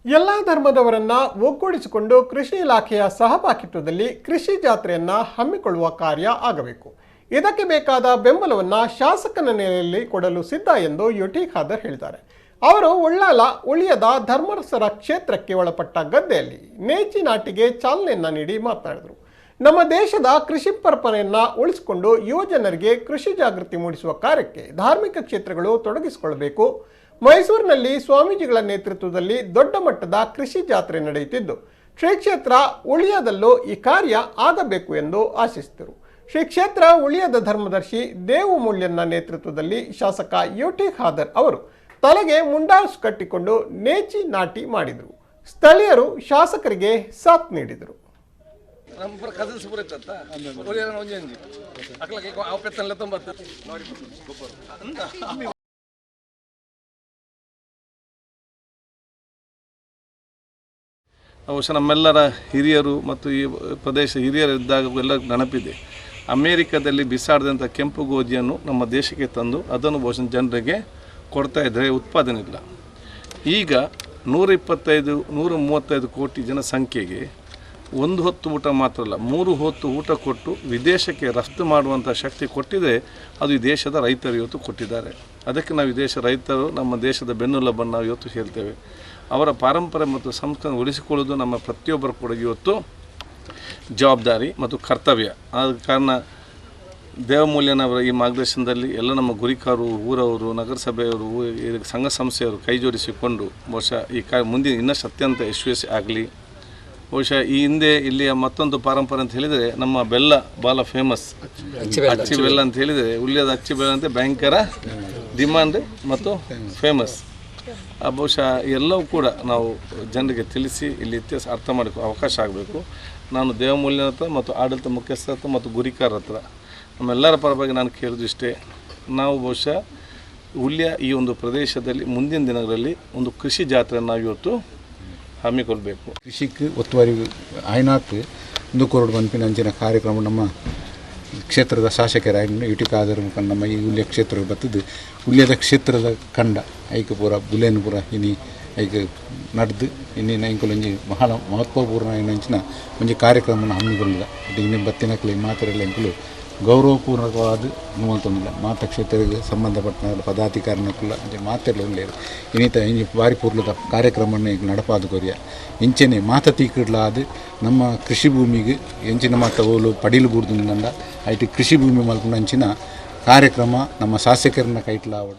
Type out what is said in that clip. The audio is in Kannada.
ಎಲ್ಲ ಧರ್ಮದವರನ್ನ ಒಗ್ಗೂಡಿಸಿಕೊಂಡು ಕೃಷಿ ಇಲಾಖೆಯ ಸಹಭಾಗಿತ್ವದಲ್ಲಿ ಕೃಷಿ ಜಾತ್ರೆಯನ್ನ ಹಮ್ಮಿಕೊಳ್ಳುವ ಕಾರ್ಯ ಆಗಬೇಕು. ಇದಕ್ಕೆ ಬೇಕಾದ ಬೆಂಬಲವನ್ನ ಶಾಸಕನ ನೆಲೆಯಲ್ಲಿ ಕೊಡಲು ಸಿದ್ಧ ಎಂದು ಯುಟಿ ಖಾದರ್ ಹೇಳಿದ್ದಾರೆ. ಅವರು ಉಳಿಯದ ಧರ್ಮರಸರ ಕ್ಷೇತ್ರಕ್ಕೆ ಒಳಪಟ್ಟ ಗದ್ದೆಯಲ್ಲಿ ನೇಚಿ ನಾಟಿಗೆ ಚಾಲನೆಯನ್ನ ನೀಡಿ ಮಾತನಾಡಿದರು. ನಮ್ಮ ದೇಶದ ಕೃಷಿ ಪರಂಪರೆಯನ್ನ ಉಳಿಸಿಕೊಂಡು ಯುವಜನರಿಗೆ ಕೃಷಿ ಜಾಗೃತಿ ಮೂಡಿಸುವ ಕಾರ್ಯಕ್ಕೆ ಧಾರ್ಮಿಕ ಕ್ಷೇತ್ರಗಳು ತೊಡಗಿಸಿಕೊಳ್ಳಬೇಕು. ಮೈಸೂರಿನಲ್ಲಿ ಸ್ವಾಮೀಜಿಗಳ ನೇತೃತ್ವದಲ್ಲಿ ದೊಡ್ಡ ಮಟ್ಟದ ಕೃಷಿ ಜಾತ್ರೆ ನಡೆಯುತ್ತಿದ್ದು ಶ್ರೀ ಕ್ಷೇತ್ರ ಉಳಿಯದಲ್ಲೂ ಈ ಕಾರ್ಯ ಆಗಬೇಕು ಎಂದು ಆಶಿಸಿದರು. ಶ್ರೀ ಕ್ಷೇತ್ರ ಉಳಿಯದ ಧರ್ಮದರ್ಶಿ ದೇವು ಮೂಲ್ಯನ ನೇತೃತ್ವದಲ್ಲಿ ಶಾಸಕ ಯುಟಿ ಖಾದರ್ ಅವರು ತಲೆಗೆ ಮುಂಡಾಸು ಕಟ್ಟಿಕೊಂಡು ನೇಚಿ ನಾಟಿ ಮಾಡಿದರು. ಸ್ಥಳೀಯರು ಶಾಸಕರಿಗೆ ಸಾಥ್ ನೀಡಿದರು. ಬಹುಶಃ ನಮ್ಮೆಲ್ಲರ ಹಿರಿಯರು ಮತ್ತು ಈ ಪ್ರದೇಶ ಹಿರಿಯರಿದ್ದಾಗ ಎಲ್ಲ ನೆನಪಿದೆ. ಅಮೇರಿಕಾದಲ್ಲಿ ಬಿಸಾಡಿದಂಥ ಕೆಂಪು ಗೋಧಿಯನ್ನು ನಮ್ಮ ದೇಶಕ್ಕೆ ತಂದು ಅದನ್ನು ಬಹುಶಃ ಜನರಿಗೆ ಕೊಡ್ತಾ ಇದ್ದರೆ ಉತ್ಪಾದನೆ ಇಲ್ಲ. ಈಗ 125-135 ಕೋಟಿ ಜನಸಂಖ್ಯೆಗೆ ಒಂದು ಹೊತ್ತು ಊಟ ಮಾತ್ರ ಅಲ್ಲ, 3 ಹೊತ್ತು ಊಟ ಕೊಟ್ಟು ವಿದೇಶಕ್ಕೆ ರಫ್ತು ಮಾಡುವಂಥ ಶಕ್ತಿ ಕೊಟ್ಟಿದೆ. ಅದು ಈ ದೇಶದ ರೈತರು ಇವತ್ತು ಕೊಟ್ಟಿದ್ದಾರೆ. ಅದಕ್ಕೆ ನಾವು ಈ ದೇಶ ರೈತರು ನಮ್ಮ ದೇಶದ ಬೆನ್ನೆಲುಬನ್ನು ನಾವು ಇವತ್ತು ಹೇಳ್ತೇವೆ. ಅವರ ಪಾರಂಪರೆ ಮತ್ತು ಸಂಸ್ಕೃತಿ ಉಳಿಸಿಕೊಳ್ಳುವುದು ನಮ್ಮ ಪ್ರತಿಯೊಬ್ಬರ ಕೂಡ ಇವತ್ತು ಜವಾಬ್ದಾರಿ ಮತ್ತು ಕರ್ತವ್ಯ. ಆದ ಕಾರಣ ದೇವಮೂಲ್ಯನವರ ಈ ಮಾರ್ಗದರ್ಶನದಲ್ಲಿ ಎಲ್ಲ ನಮ್ಮ ಗುರಿಕಾರರು, ಊರವರು, ನಗರಸಭೆಯವರು, ಸಂಘ ಸಂಸ್ಥೆಯವರು ಕೈ ಜೋಡಿಸಿಕೊಂಡು ಬಹುಶಃ ಈ ಮುಂದಿನ ಇನ್ನಷ್ಟು ಅತ್ಯಂತ ಯಶಸ್ವಿ ಆಗಲಿ. ಬಹುಶಃ ಈ ಹಿಂದೆ ಇಲ್ಲಿಯ ಮತ್ತೊಂದು ಪಾರಂಪರೆ ಅಂತ ಹೇಳಿದರೆ ನಮ್ಮ ಬೆಲ್ಲ ಭಾಳ ಫೇಮಸ್, ಅಚ್ಚಿ ಬೆಲ್ಲ ಅಂತ ಹೇಳಿದರೆ ಉಳ್ಳಿಯದ ಅಚ್ಚಿ ಬೆಲ್ಲ ಅಂತ ಭಯಂಕರ ಡಿಮಾಂಡ್ ಮತ್ತು ಫೇಮಸ್. ಬಹುಶಃ ಎಲ್ಲವೂ ಕೂಡ ನಾವು ಜನರಿಗೆ ತಿಳಿಸಿ ಇಲ್ಲಿ ಇತಿಹಾಸ ಅರ್ಥ ಮಾಡೋಕ್ಕೆ ಅವಕಾಶ ಆಗಬೇಕು. ನಾನು ದೇವಮೂಲ್ಯನ ಹತ್ರ ಮತ್ತು ಆಡಳಿತ ಮುಖ್ಯಸ್ಥರ ಹತ್ರ ಮತ್ತು ಗುರಿಕಾರರ ಹತ್ರ ನಮ್ಮೆಲ್ಲರ ಪರವಾಗಿ ನಾನು ಕೇಳಿದ್ದು ಇಷ್ಟೇ. ನಾವು ಬಹುಶಃ ಉಳ್ಳಿಯ ಈ ಒಂದು ಪ್ರದೇಶದಲ್ಲಿ ಮುಂದಿನ ದಿನಗಳಲ್ಲಿ ಒಂದು ಕೃಷಿ ಜಾತ್ರೆಯನ್ನು ನಾವು ಇವತ್ತು ಹಮ್ಮಿಕೊಳ್ಬೇಕು. ಕೃಷಿಗೆ ಒತ್ತುವರಿ ಆಯ್ನಾತ್ 1 ಕೋಟಿ ಬಂಪಿನ ಅಂಚಿನ ಕಾರ್ಯಕ್ರಮ ನಮ್ಮ ಕ್ಷೇತ್ರದ ಶಾಸಕರಾಗಿ ಯುಟಿ ಖಾದರ್ ಮುಖಂಡ ನಮ್ಮ ಈ ಉಳ್ಳಿಯ ಕ್ಷೇತ್ರ ಬರ್ತದೆ. ಉಳ್ಳಿಯದ ಕ್ಷೇತ್ರದ ಕಂಡ ಐಕ ಪೂರ ಬುಲೇನು ಪೂರ ಇನಿ ಐಕ ನಡೆದು ಇನ್ನಿನ ಇಂಕೊಲಂಜಿ ಬಹಳ ಮಹತ್ವಪೂರ್ಣ ಏನಂಚಿನ ಒಂಜಿ ಕಾರ್ಯಕ್ರಮನ ಹಮ್ಮಿಕೊಳ್ಳಿದ. ಇನ್ನು ಬತ್ತಿನಕ್ಲೆ ಮಾತೆರೆಲ್ಲ ಇಂಕಲು ಗೌರವಪೂರ್ವಕವಾದ ನೋಲ್ತೊಂದಿಲ್ಲ. ಮಾತ ಕ್ಷೇತ್ರಕ್ಕೆ ಸಂಬಂಧಪಟ್ಟ ಪದಾಧಿಕಾರಿನಕ್ಕಲ್ಲ ಮಾತೆಲ್ಲ ಉಳ್ಳೇರು ಇನ್ನಿತ ಇಂಜಿ ಬಾರಿ ಪೂರ್ಲದ ಕಾರ್ಯಕ್ರಮವನ್ನು ಈಗ ನಡಪಾದು ಕೊರಿಯ ಇಂಚೆನೆ ಮಾತ ತೀಕಿಡ್ಲಾದ ನಮ್ಮ ಕೃಷಿ ಭೂಮಿಗೆ ಎಂಚಿನ ಮಾತ ಓಲು ಪಡೀಲು ಬೂರ್ದು ನಂದ ಐಟಿ ಕೃಷಿ ಭೂಮಿ ಮಲ್ಪುಂಡು ಅಂಚಿನ ಕಾರ್ಯಕ್ರಮ ನಮ್ಮ ಶಾಸಕರನ್ನ ಕೈಟ್ಲಾವಡು.